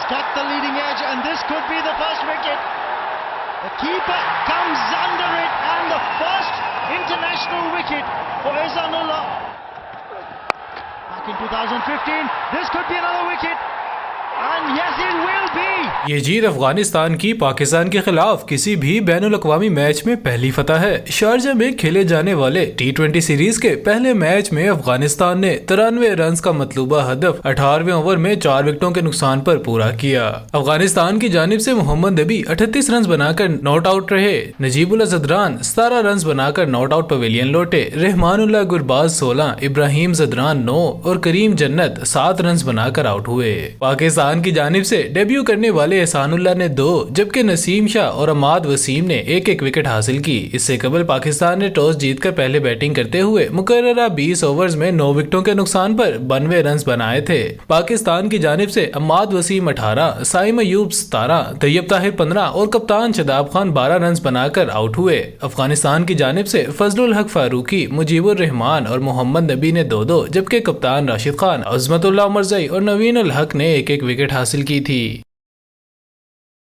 He's got the leading edge and this could be the first wicket. The keeper comes under it and the first international wicket for Ehsanullah. Back in 2015, this could be another wicket. And yes, it will be. یہ جیت افغانستان کی پاکستان کے خلاف کسی بھی بین الاقوامی match میں پہلی فتح ہے۔ شارجہ میں کھیلے جانے والے ٹی 20 سیریز کے پہلے میچ میں افغانستان نے 93 رنز کا مطلوبہ ہدف 18ویں اوور میں 4 وکٹوں کے نقصان پر پورا کیا۔ افغانستان کی جانب سے محمد نبی 38 رنز بنا کر ناٹ آؤٹ رہے، نجیب اللہ زدران 17 رنز بنا کر ناٹ آؤٹ پویلین لوٹے، رحمان اللہ گرباز 16، ابراہیم زدران 9 اور کریم جنت 7 رنز بنا کر آؤٹ ہوئے۔ پاکستان کی جانب سے ڈیبیو کرنے والے احسان اللہ نے 2 جبکہ نسیم شاہ اور عماد وسیم نے 1 وکٹ حاصل کی۔ اس سے قبل پاکستان نے ٹاس جیت کر پہلے بیٹنگ کرتے ہوئے مقررہ 20 اوورز میں 9 وکٹوں کے نقصان پر 92 رنز بنائے تھے۔ پاکستان کی جانب سے عماد وسیم 18، سائم ایوب 17، طیب طاہر 15 اور کپتان شاداب خان 12 رنز بنا کر آؤٹ ہوئے۔ افغانستان کی جانب سے فضل الحق فاروقی، مجیب الرحمان اور محمد نبی نے 2 جبکہ کپتان راشد خان، عظمت اللہ عمرزئی اور نوین الحق نے 1 وکٹ حاصل کی تھی۔